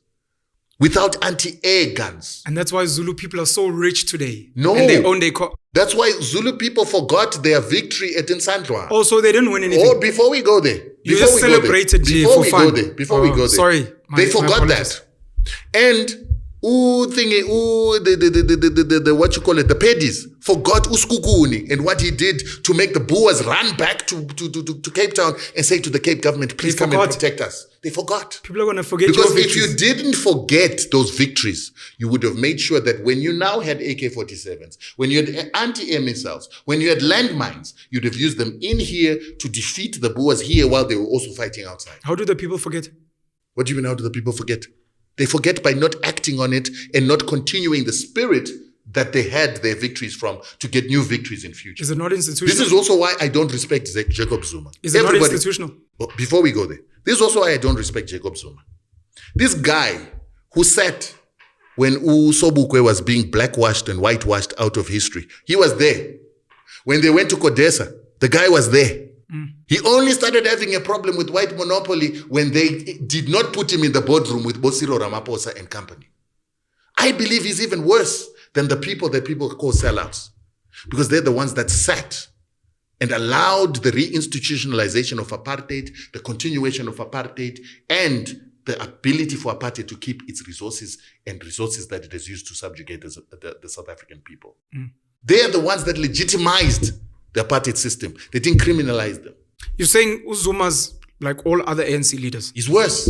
without anti-air guns. And that's why Zulu people are so rich today. No. And they own their That's why Zulu people forgot their victory at Nsandlwana. Oh, so they didn't win anything. Oh, before we go there. You just celebrated for fun. Before we go there. Sorry. They forgot that. And the what you call it, the Pedis forgot Uskukuni and what he did to make the Boers run back to Cape Town and say to the Cape government, please come and protect us. They forgot. People are going to forget because your if you didn't forget those victories, you would have made sure that when you now had AK-47s, when you had anti-air missiles, when you had landmines, you'd have used them in here to defeat the Boers here while they were also fighting outside. How do the people forget? What do you mean, how do the people forget? They forget by not acting on it and not continuing the spirit that they had their victories from to get new victories in future. Is it not institutional? This is also why I don't respect Jacob Zuma. Is it not institutional? Before we go there, this is also why I don't respect Jacob Zuma. This guy who sat when Sobukwe was being blackwashed and whitewashed out of history, he was there. When they went to Kodesa, the guy was there. He only started having a problem with white monopoly when they did not put him in the boardroom with Bosiro Ramaphosa and company. I believe he's even worse than the people that people call sellouts, because they're the ones that sat and allowed the reinstitutionalization of apartheid, the continuation of apartheid, and the ability for apartheid to keep its resources and resources that it has used to subjugate the South African people. They're the ones that legitimized the apartheid system. They didn't criminalize them. You're saying Zuma's like all other ANC leaders? He's worse.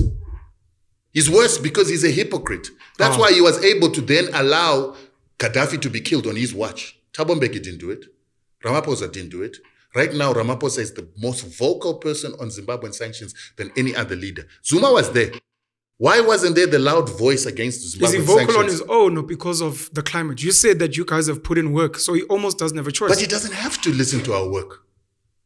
He's worse because he's a hypocrite. That's why he was able to then allow Gaddafi to be killed on his watch. Thabo Mbeki didn't do it. Ramaphosa didn't do it. Right now, Ramaphosa is the most vocal person on Zimbabwean sanctions than any other leader. Zuma was there. Why wasn't there the loud voice against Zimbabwean sanctions? Is he vocal on his own or because of the climate? You said that you guys have put in work, so he almost doesn't have a choice. But he doesn't have to listen to our work.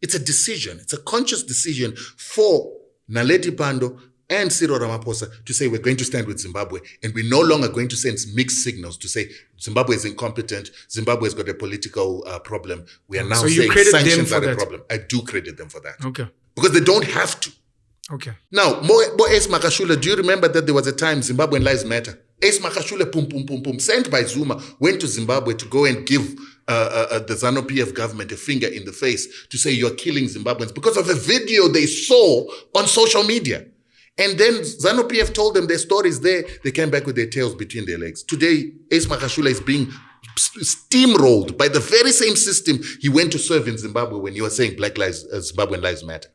It's a decision. It's a conscious decision for Naledi Pandor and Cyril Ramaphosa to say we're going to stand with Zimbabwe, and we're no longer going to send mixed signals to say Zimbabwe is incompetent, Zimbabwe has got a political problem. We are now saying sanctions are a problem. I do credit them for that. Okay. Because they don't have to. Okay. Now, Ace Makashule, do you remember that there was a time Zimbabwean Lives Matter? Ace Makashule, sent by Zuma, went to Zimbabwe to go and give the ZANU-PF government a finger in the face to say you're killing Zimbabweans because of a video they saw on social media. And then ZANU-PF told them their stories there. They came back with their tails between their legs. Today, Ace Makashule is being steamrolled by the very same system he went to serve in Zimbabwe when you were saying Zimbabwean Lives Matter.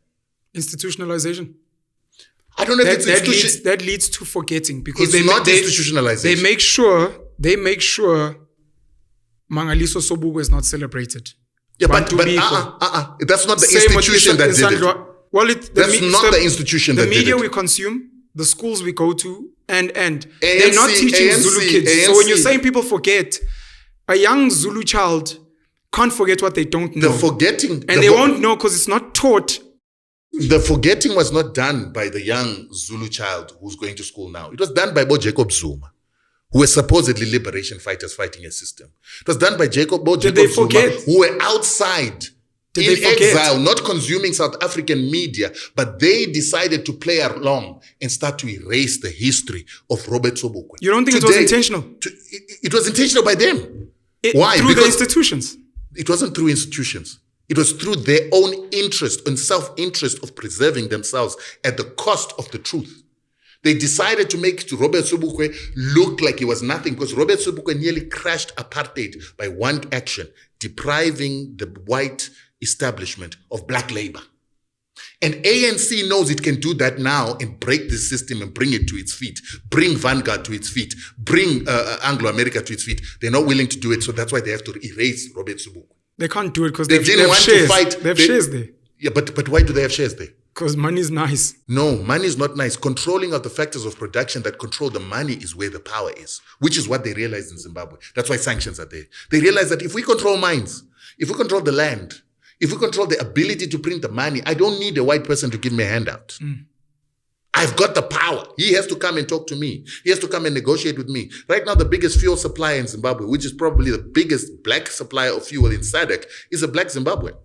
Institutionalization. I don't know if it's that leads to forgetting because it's not institutionalization. They make sure Mangaliso Sobukwe is not celebrated. Yeah, but that's not the institution that did it. Well, that's not the institution that did it. The media we consume, the schools we go to, and they're not teaching Zulu kids. So when you're saying people forget, a young Zulu child can't forget what they don't know. They won't know because it's not taught. The forgetting was not done by the young Zulu child who's going to school now. It was done by Bo Jacob Zuma, who were supposedly liberation fighters fighting a system. It was done by Bo Jacob Zuma, who were outside in exile, not consuming South African media, but they decided to play along and start to erase the history of Robert Sobukwe. You don't think it was intentional? It was intentional by them. Why? Through the institutions. It wasn't through institutions. It was through their own interest and self-interest of preserving themselves at the cost of the truth. They decided to make Robert Sobukwe look like he was nothing because Robert Sobukwe nearly crashed apartheid by one action, depriving the white establishment of black labor. And ANC knows it can do that now and break the system and bring it to its feet, bring Vanguard to its feet, bring Anglo-America to its feet. They're not willing to do it, so that's why they have to erase Robert Sobukwe. They can't do it because they have shares. They have shares there. Yeah, but why do they have shares there? Because money is nice. No, money is not nice. Controlling of the factors of production that control the money is where the power is, which is what they realized in Zimbabwe. That's why sanctions are there. They realize that if we control mines, if we control the land, if we control the ability to print the money, I don't need a white person to give me a handout. I've got the power. He has to come and talk to me. He has to come and negotiate with me. Right now, the biggest fuel supplier in Zimbabwe, which is probably the biggest black supplier of fuel in SADC, is a black Zimbabwean.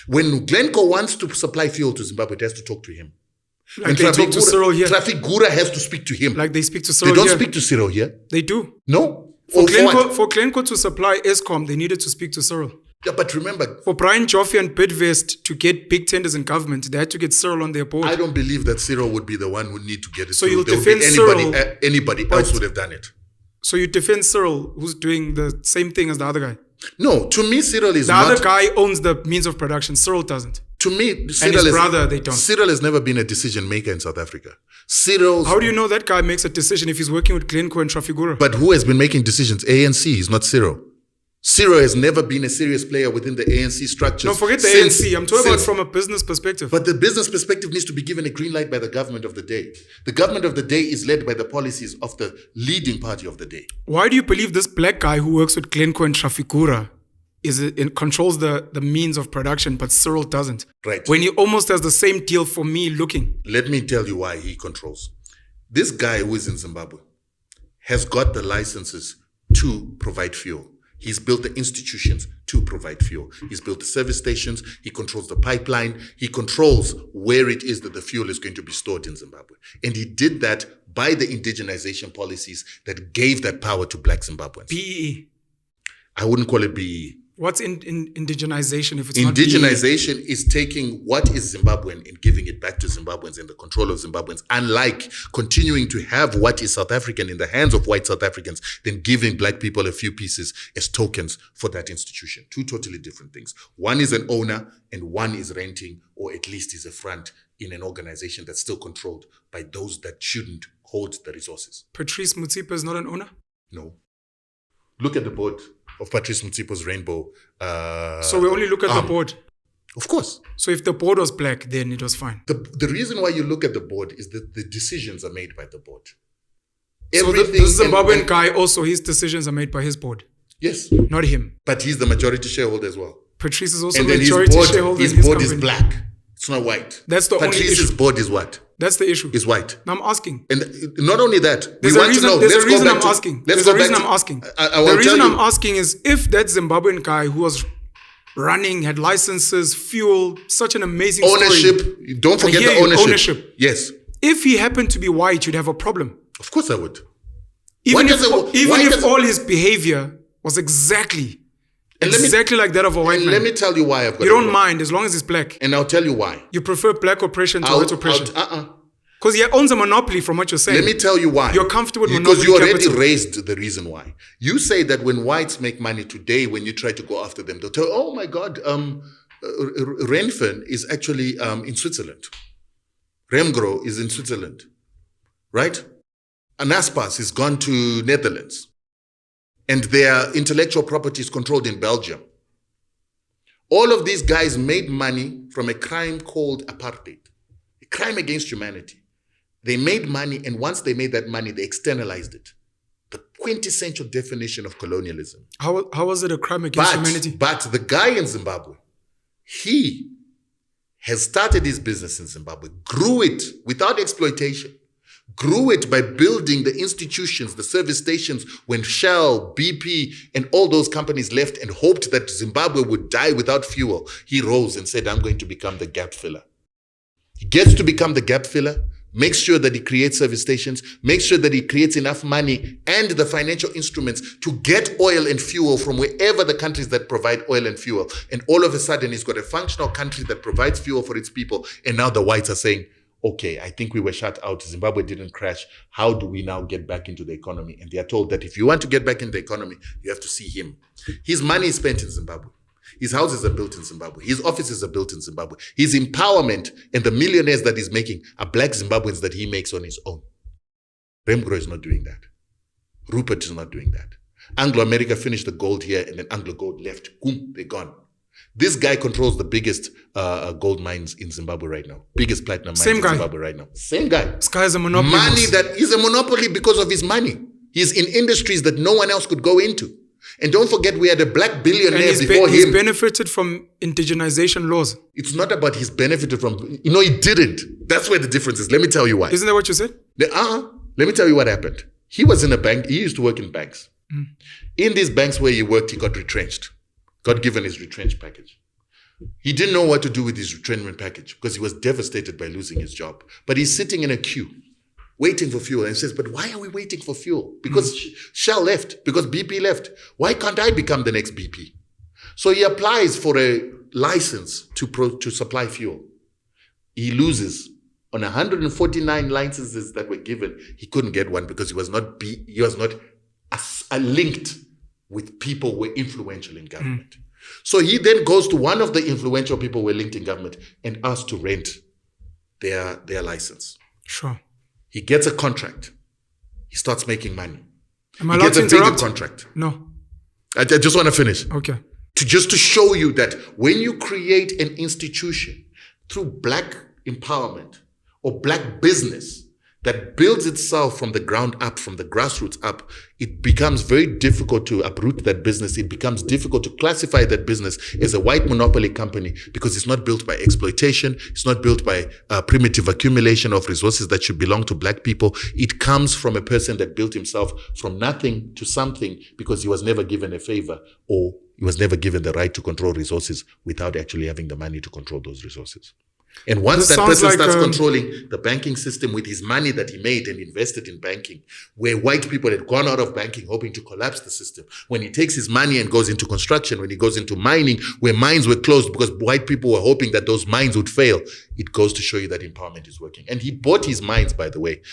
When Glencore wants to supply fuel to Zimbabwe, it has to talk to him. Like they talk to Cyril here. Traffic Gura has to speak to him. Like they speak to Cyril here. They don't speak to Cyril here. They do. No. For Glencore to supply ESCOM, they needed to speak to Cyril. Yeah, but remember, for Brian Joffe and Bidvest to get big tenders in government, they had to get Cyril on their board. I don't believe that Cyril would be the one who need to get it. So you'll defend Cyril. Anybody else would have done it. So you defend Cyril, who's doing the same thing as the other guy? No, to me, Cyril is the other guy owns the means of production. Cyril doesn't. To me, Cyril and his brother, they don't. Cyril has never been a decision maker in South Africa. How do you know that guy makes a decision if he's working with Glencore and Trafigura? But who has been making decisions? ANC is not Cyril. Cyril has never been a serious player within the ANC structures. No, forget the ANC. I'm talking about from a business perspective. But the business perspective needs to be given a green light by the government of the day. The government of the day is led by the policies of the leading party of the day. Why do you believe this black guy who works with Glencore and Trafigura controls the means of production, but Cyril doesn't? Right. When he almost has the same deal for me looking. Let me tell you why he controls. This guy who is in Zimbabwe has got the licenses to provide fuel. He's built the institutions to provide fuel. He's built the service stations. He controls the pipeline. He controls where it is that the fuel is going to be stored in Zimbabwe. And he did that by the indigenization policies that gave that power to black Zimbabweans. BEE. I wouldn't call it BEE. What's indigenization if it's not Indigenization is taking what is Zimbabwean and giving it back to Zimbabweans and the control of Zimbabweans, unlike continuing to have what is South African in the hands of white South Africans, then giving black people a few pieces as tokens for that institution. Two totally different things. One is an owner and one is renting, or at least is a front in an organization that's still controlled by those that shouldn't hold the resources. Patrice Motsepe is not an owner? No. Look at the board of Patrice Motsepe's Rainbow. So we only look at the board? Of course. So if the board was black, then it was fine? The reason why you look at the board is that the decisions are made by the board. So the Zimbabwean guy also, his decisions are made by his board? Yes. Not him? But he's the majority shareholder as well. Patrice is also the majority shareholder in his board is black. It's not white. That's the only issue. Patrice's board is what? That's the issue. Is white. Now I'm asking. And not only that, there's a reason I'm asking. The reason I'm asking is if that Zimbabwean guy who was running, had licenses, fuel, such an amazing ownership. Story. Don't forget the ownership. Yes. If he happened to be white, you'd have a problem. Of course I would. Even if all his behavior was exactly like that of a white man. Let me tell you why I've got You don't mind as long as he's black. And I'll tell you why. You prefer black oppression to white oppression. Because he owns a monopoly from what you're saying. Let me tell you why. You're comfortable with monopoly. Because you already raised the reason why. You say that when whites make money today, when you try to go after them, they'll tell, oh my God, Renfen is actually in Switzerland. Remgro is in Switzerland, right? Anaspas is gone to Netherlands. And their intellectual property is controlled in Belgium. All of these guys made money from a crime called apartheid, a crime against humanity. They made money, and once they made that money, they externalized it. The quintessential definition of colonialism. How was it a crime against humanity? But the guy in Zimbabwe, he has started his business in Zimbabwe, grew it without exploitation, grew it by building the institutions, the service stations when Shell, BP, and all those companies left and hoped that Zimbabwe would die without fuel. He rose and said, I'm going to become the gap filler. He gets to become the gap filler, makes sure that he creates service stations, makes sure that he creates enough money and the financial instruments to get oil and fuel from wherever the countries that provide oil and fuel. And all of a sudden, he's got a functional country that provides fuel for its people. And now the whites are saying, okay, I think we were shut out. Zimbabwe didn't crash. How do we now get back into the economy? And they are told that if you want to get back into the economy, you have to see him. His money is spent in Zimbabwe. His houses are built in Zimbabwe. His offices are built in Zimbabwe. His empowerment and the millionaires that he's making are black Zimbabweans that he makes on his own. Remgro is not doing that. Rupert is not doing that. Anglo-America finished the gold here and then Anglo-Gold left. Boom, they're gone. This guy controls the biggest gold mines in Zimbabwe right now. Biggest platinum mines in Zimbabwe right now. Same guy. This guy is a monopoly. Money that is a monopoly because of his money. He's in industries that no one else could go into. And don't forget, we had a black billionaire before him. He's benefited from indigenization laws. It's not about he's benefited from, he didn't. That's where the difference is. Let me tell you why. Isn't that what you said? Let me tell you what happened. He was in a bank. He used to work in banks. In these banks where he worked, he got retrenched. Got given his retrench package. He didn't know what to do with his retrenchment package because he was devastated by losing his job. But he's sitting in a queue, waiting for fuel. And he says, but why are we waiting for fuel? Because Shell left, because BP left. Why can't I become the next BP? So he applies for a license to supply fuel. He loses. On 149 licenses that were given, he couldn't get one because he was not linked with people who were influential in government. So he then goes to one of the influential people who were linked in government and asks to rent their license. Sure. He gets a contract. He starts making money. Am I allowed to interrupt? He gets a bigger contract. No. I just want to finish. Okay. Just to show you that when you create an institution through black empowerment or black business that builds itself from the ground up, from the grassroots up, it becomes very difficult to uproot that business. It becomes difficult to classify that business as a white monopoly company because it's not built by exploitation. It's not built by primitive accumulation of resources that should belong to black people. It comes from a person that built himself from nothing to something because he was never given a favor or he was never given the right to control resources without actually having the money to control those resources. And once that person starts controlling the banking system with his money that he made and invested in banking, where white people had gone out of banking hoping to collapse the system, when he takes his money and goes into construction, when he goes into mining, where mines were closed because white people were hoping that those mines would fail, it goes to show you that empowerment is working. And he bought his mines, by the way.